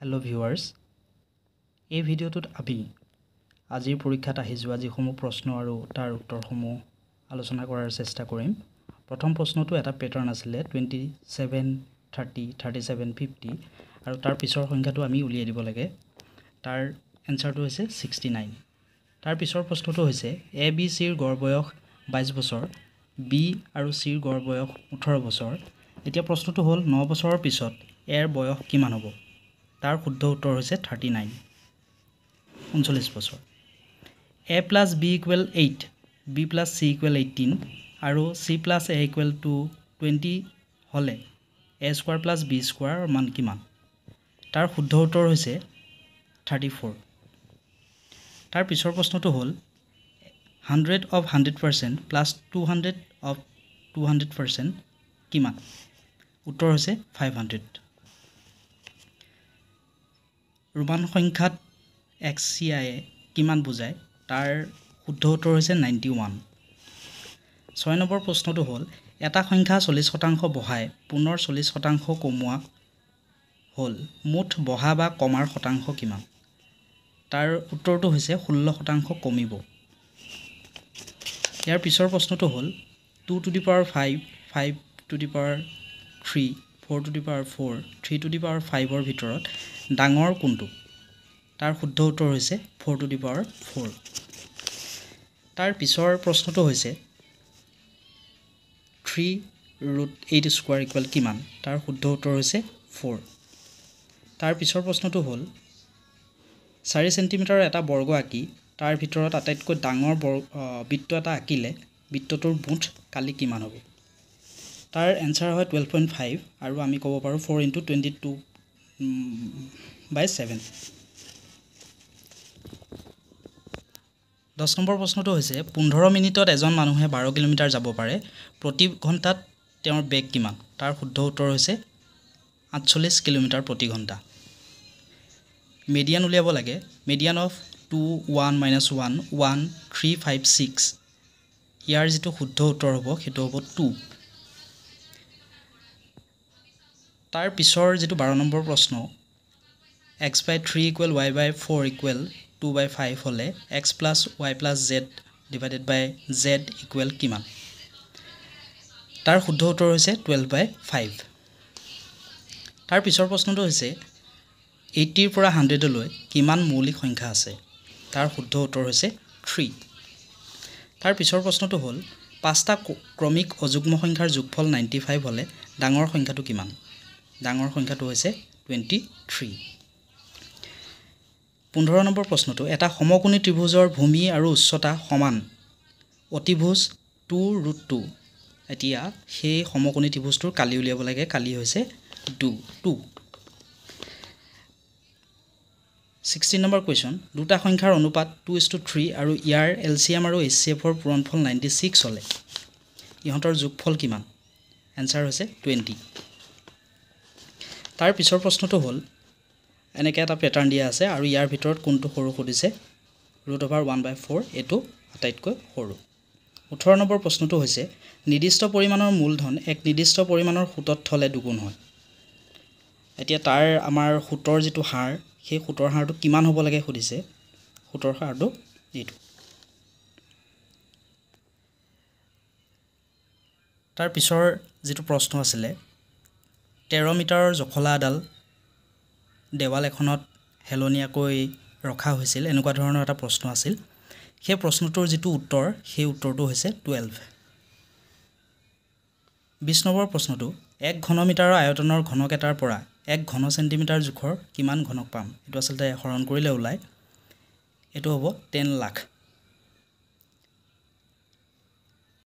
Hello viewers, এই ভিডিওটোত আমি আজিৰ পৰীক্ষাত আহি যোৱা যিসমূহ প্ৰশ্ন আৰু তাৰ উত্তৰসমূহ আলোচনা কৰাৰ চেষ্টা কৰিম। প্ৰথম প্ৰশ্নটো এটা পেটাৰ্ণ আছিলে 27 30 37 50 আৰু তাৰ পিছৰ সংখ্যাটো আমি উলিয়াই দিব লাগে। তাৰ এনসাৰটো হৈছে 69। তাৰ পিছৰ প্ৰশ্নটো হৈছে A B C ৰ গড় বয়স 22 বছৰ, B আৰু C ৰ গড় বয়স 18 বছৰ। এতিয়া প্ৰশ্নটো হ'ল 9 বছৰৰ পিছত A ৰ বয়স কিমান হ'ব? তাৰ শুদ্ধ উত্তৰ হৈছে 39 বছৰ। A plus B equal 8, B plus C equal 18 আৰু C plus A equal to 20 হলে A square plus B square মান কিমান? তাৰ শুদ্ধ উত্তৰ হৈছে 34। তাৰ পিছৰ প্ৰশ্নটো হ'ল 100 of 100% plus 200 of 200% কিমান? উত্তৰ হৈছে 500। ৰোমান সংখ্যাত XCI কিমান বুজায়? তাৰ শুদ্ধ উত্তৰ হৈছে 91। 6 নম্বৰ প্ৰশ্নটো হ'ল এটা সংখ্যা 40% বঢ়াই পুনৰ 40% কমোৱা হ'ল মুঠ বঢ়া বা কমাৰ শতাংশ কিমান? তাৰ উত্তৰটো হৈছে 16% কমিব। ইয়াৰ পিছৰ প্ৰশ্নটো হ'ল 2 to the power 5, 5 to the power 3, 4 to the power 4, 3 to the power 5 ৰ ভিতৰত ডাঙৰ কোনটো? তাৰ শুদ্ধ উত্তৰ হৈছে 4 to the power 4। তাৰ পিছৰ প্ৰশ্নটো হৈছে 3√8 স্কয়াৰ ইকুৱেল কিমান? তাৰ শুদ্ধ উত্তৰ হৈছে 4। তাৰ পিছৰ প্ৰশ্নটো হ'ল 4 সেন্টিমিটাৰ এটা বৰ্গ আঁকি তাৰ ভিতৰত আটাইতকৈ ডাঙৰ বৃত্ত এটা আঁকিলে বৃত্তটোৰ মুঠ কালি কিমান হ'ব? তাৰ এনসাৰ হয় 12.5 আৰু আমি ক'ব পাৰোঁ 4 × 22/7। 10 নম্বৰ প্ৰশ্নটো হৈছে 15 মিনিটত এজন মানুহে 12 কিলোমিটাৰ যাব পাৰে, প্ৰতি ঘণ্টাত তেওঁৰ বেগ কিমান? তাৰ শুদ্ধ উত্তৰ হৈছে 48 কিলোমিটাৰ প্ৰতি ঘণ্টা। মিডিয়ান উলিয়াব লাগে। Median of 2 1 - 1 1 3 5 6। ইয়াৰ যিটো শুদ্ধ উত্তৰ হ'ব সেইটো হ'ব 2। তাৰ পিছৰ যিটো 12 নম্বৰ প্ৰশ্ন x/3 = y/4 = 2/5 হলে x + y + z / z = কিমান? তাৰ শুদ্ধ উত্তৰ হৈছে 12/5। তাৰ পিছৰ প্ৰশ্নটো হৈছে 80 ৰ পৰা 100 লৈ কিমান মৌলিক সংখ্যা আছে? তাৰ শুদ্ধ উত্তৰ হৈছে 3। তাৰ পিছৰ প্ৰশ্নটো হ'ল 5টা ক্ৰমিক অযুগ্ম সংখ্যাৰ যোগফল 95 হলে ডাঙৰ সংখ্যাটো কিমান? ডাঙৰ সংখ্যাটো হৈছে 23। 15 নম্বৰ প্ৰশ্নটো এটা সমকোণী ত্ৰিভুজৰ ভূমি আৰু উচ্চতা সমান অতিভুজ 2√2। এতিয়া সেই সমকোণী ত্ৰিভুজটোৰ কালি উলিয়াব লাগে। কালি হৈছে 2। 16 নম্বৰ কুৱেশ্যন দুটা সংখ্যাৰ অনুপাত 2:3 আৰু ইয়াৰ LCM আৰু HCF ৰ পূৰণফল 96 হলে ইহঁতৰ যোগফল কিমান? এনসাৰ হৈছে 20। তাৰ পিছৰ প্ৰশ্নটো হ'ল এনেকৈ এটা পেটাৰ্ণ দিয়া আছে আৰু ইয়াৰ ভিতৰত কোনটো সৰু সুধিছে? √1/4 এইটো আটাইতকৈ সৰু। 18 নম্বৰ প্ৰশ্নটো হৈছে নিৰ্দিষ্ট পৰিমাণৰ মূলধন এক নিৰ্দিষ্ট পৰিমাণৰ সুতত থলে দুগুণ হয়। এতিয়া তাৰ আমাৰ সুতৰ যিটো হাৰ সেই সুতৰ হাৰটো কিমান হ'ব লাগে সুধিছে। সুতৰ হাৰটো এইটো। তাৰ পিছৰ যিটো প্ৰশ্ন আছিলে 13 মিটাৰৰ জখলা এডাল দেৱাল এখনত হেলনীয়াকৈ ৰখা হৈছিল, এনেকুৱা ধৰণৰ এটা প্ৰশ্ন আছিল। সেই প্ৰশ্নটোৰ যিটো উত্তৰ সেই উত্তৰটো হৈছে 12। 20 নম্বৰ প্ৰশ্নটো 1 ঘনমিটাৰৰ আয়তনৰ ঘনক এটাৰ পৰা 1 ঘন চেণ্টিমিটাৰ জোখৰ কিমান ঘনক পাম? এইটো আচলতে হৰণ কৰিলে ওলায়। এইটো হ'ব 10 লাখ।